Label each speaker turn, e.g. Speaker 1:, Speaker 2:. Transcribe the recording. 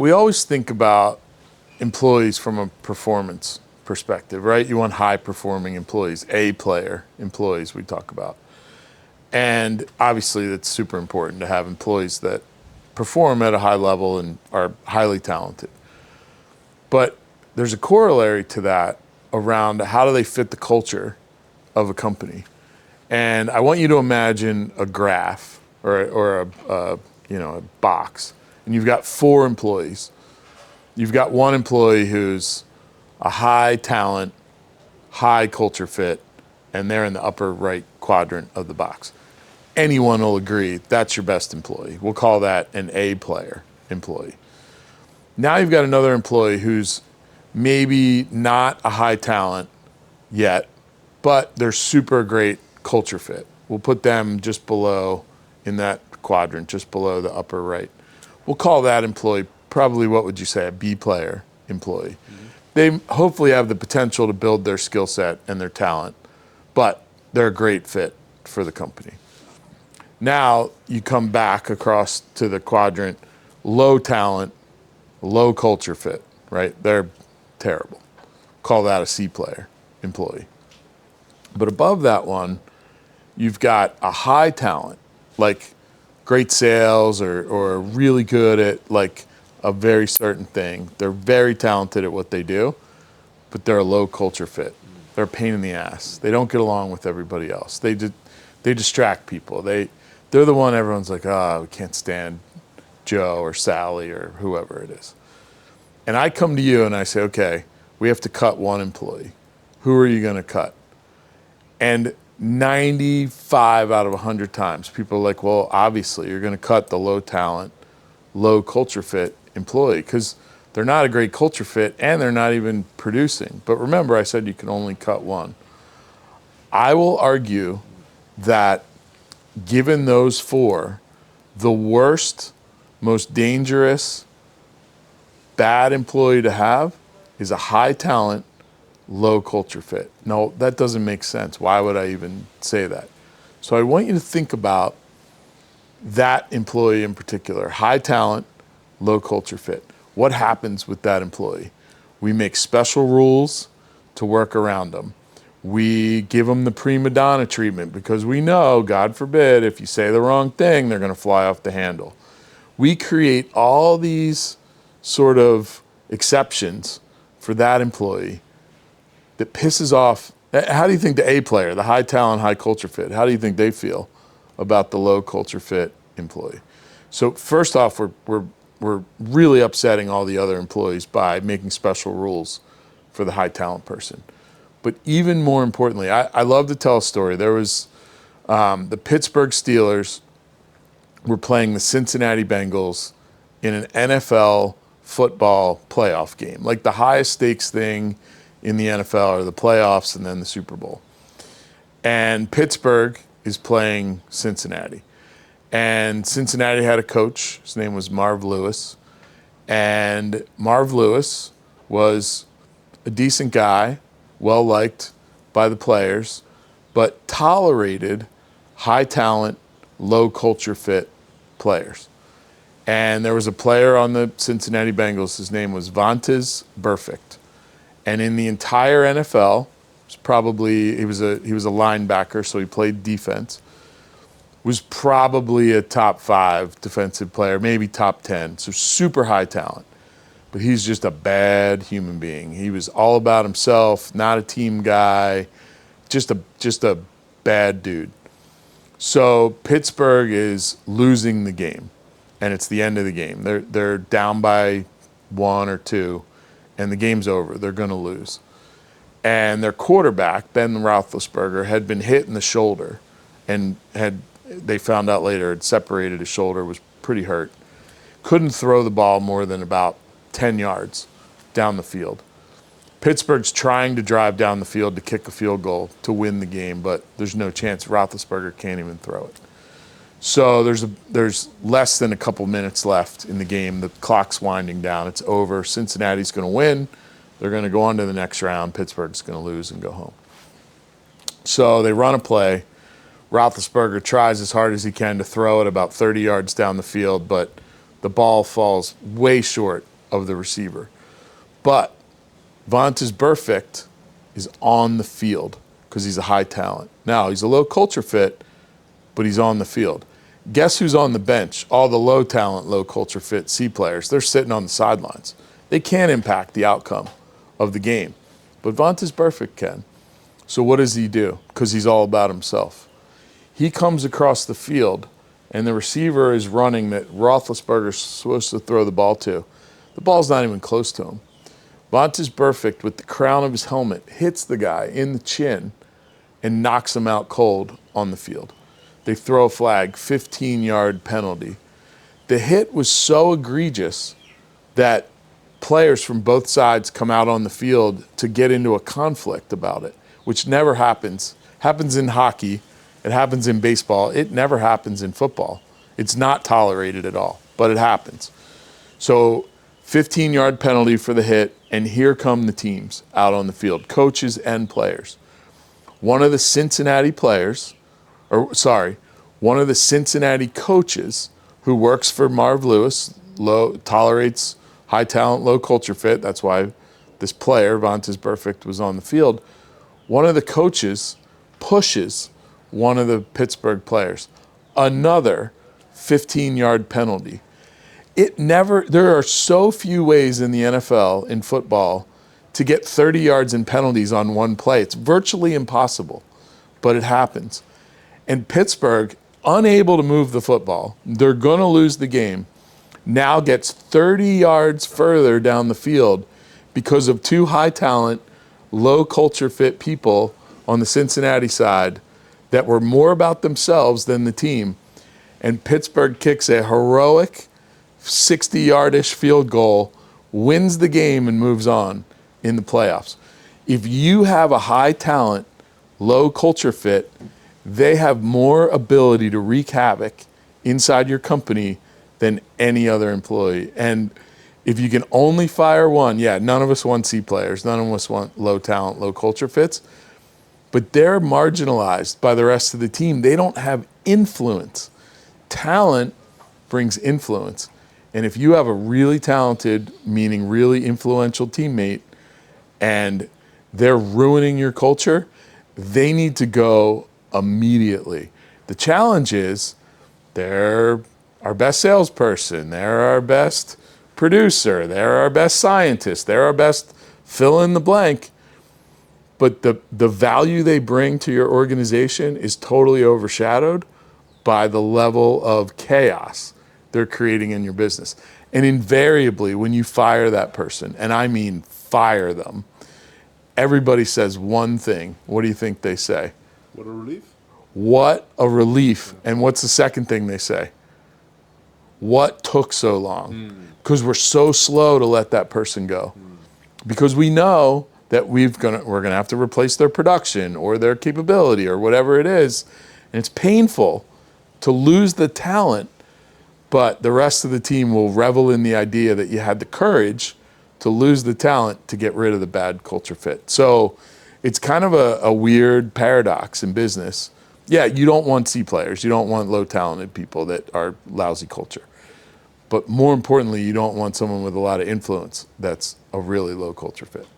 Speaker 1: we always think about employees from a performance perspective, right? You want high performing employees, A player employees we talk about. And obviously that's super important to have employees that perform at a high level and are highly talented. But there's a corollary to that around how do they fit the culture of a company. And I want you to imagine a graph or a box, and you've got 4 employees. You've got one employee who's a high talent, high culture fit, and they're in the upper right quadrant of the box. Anyone will agree that's your best employee. We'll call that an A player employee. Now you've got another employee who's maybe not a high talent yet, but they're super great culture fit. We'll put them just below in that quadrant, just below the upper right. We'll call that employee probably, what would you say, a B player employee. Mm-hmm. They hopefully have the potential to build their skill set and their talent, but they're a great fit for the company. Now you come back across to the quadrant, low talent, low culture fit, right? They're terrible. Call that a C player employee. But above that one, you've got a high talent, like great sales or really good at like a very certain thing. They're very talented at what they do, but they're a low culture fit. They're a pain in the ass. They don't get along with everybody else. They distract people. They're the one everyone's like, we can't stand Joe or Sally or whoever it is. And I come to you and I say, okay, we have to cut one employee. Who are you going to cut? And 95 out of 100 times, people are like, well, obviously you're going to cut the low talent, low culture fit employee because they're not a great culture fit and they're not even producing. But remember, I said you can only cut one. I will argue that given those 4, the worst, most dangerous, bad employee to have is a high talent, low culture fit. No, that doesn't make sense. Why would I even say that? So I want you to think about that employee in particular, high talent, low culture fit. What happens with that employee? We make special rules to work around them. We give them the prima donna treatment because we know, God forbid, if you say the wrong thing, they're going to fly off the handle. We create all these sort of exceptions for that employee that pisses off. How do you think the A player, the high talent, high culture fit, how do you think they feel about the low culture fit employee? So first off, we're really upsetting all the other employees by making special rules for the high talent person. But even more importantly, I love to tell a story. There was the Pittsburgh Steelers were playing the Cincinnati Bengals in an NFL football playoff game, like the highest stakes thing in the NFL are the playoffs and then the Super Bowl. And Pittsburgh is playing Cincinnati. And Cincinnati had a coach. His name was Marv Lewis. And Marv Lewis was a decent guy, well-liked by the players, but tolerated high talent, low culture fit players. And there was a player on the Cincinnati Bengals, his name was Vontaze Burfict. And in the entire NFL, he was a linebacker, so he played defense, was probably a top 5 defensive player, maybe top 10, so super high talent. But he's just a bad human being. He was all about himself, not a team guy, just a bad dude. So Pittsburgh is losing the game, and it's the end of the game. They're down by 1 or 2, and the game's over. They're going to lose. And their quarterback, Ben Roethlisberger, had been hit in the shoulder, and they found out later had separated his shoulder, was pretty hurt. Couldn't throw the ball more than about 10 yards down the field. Pittsburgh's trying to drive down the field to kick a field goal to win the game, but there's no chance. Roethlisberger can't even throw it. So there's less than a couple minutes left in the game. The clock's winding down. It's over. Cincinnati's going to win. They're going to go on to the next round. Pittsburgh's going to lose and go home. So they run a play. Roethlisberger tries as hard as he can to throw it about 30 yards down the field, but the ball falls way short of the receiver. But Vontaze Burfict is on the field because he's a high talent. Now, he's a low culture fit, but he's on the field. Guess who's on the bench? All the low talent, low culture fit C players. They're sitting on the sidelines. They can't impact the outcome of the game. But Vontaze Burfict can. So what does he do? Because he's all about himself. He comes across the field, and the receiver is running that Roethlisberger's supposed to throw the ball to. The ball's not even close to him. Vontaze Burfict, with the crown of his helmet, hits the guy in the chin and knocks him out cold on the field. They throw a flag, 15-yard penalty. The hit was so egregious that players from both sides come out on the field to get into a conflict about it, which never happens. Happens in hockey. It happens in baseball. It never happens in football. It's not tolerated at all, but it happens. So 15-yard penalty for the hit, and here come the teams out on the field, coaches and players. One of the Cincinnati coaches who works for Marv Lewis, tolerates high talent, low culture fit. That's why this player, Vontaze Burfict, was on the field. One of the coaches pushes one of the Pittsburgh players. Another 15-yard penalty. There are so few ways in the NFL, in football, to get 30 yards in penalties on one play. It's virtually impossible, but it happens. And Pittsburgh, unable to move the football, they're going to lose the game, now gets 30 yards further down the field because of two high talent, low culture fit people on the Cincinnati side that were more about themselves than the team. And Pittsburgh kicks a heroic 60-yard-ish field goal, wins the game, and moves on in the playoffs. If you have a high talent, low culture fit, they have more ability to wreak havoc inside your company than any other employee. And if you can only fire one, none of us want C players, none of us want low talent, low culture fits, but they're marginalized by the rest of the team. They don't have influence. Talent brings influence. And if you have a really talented, meaning really influential teammate, and they're ruining your culture, they need to go immediately. The challenge is they're our best salesperson, they're our best producer, they're our best scientist, they're our best fill in the blank. But the value they bring to your organization is totally overshadowed by the level of chaos they're creating in your business. And invariably, when you fire that person, and I mean fire them, everybody says one thing. What do you think they say?
Speaker 2: What a relief.
Speaker 1: What a relief. And what's the second thing they say? What took so long? Because we're so slow to let that person go. Because we know that we're gonna have to replace their production or their capability or whatever it is. And it's painful to lose the talent, but the rest of the team will revel in the idea that you had the courage to lose the talent to get rid of the bad culture fit. So it's kind of a weird paradox in business. Yeah, you don't want C players. You don't want low talented people that are lousy culture. But more importantly, you don't want someone with a lot of influence that's a really low culture fit.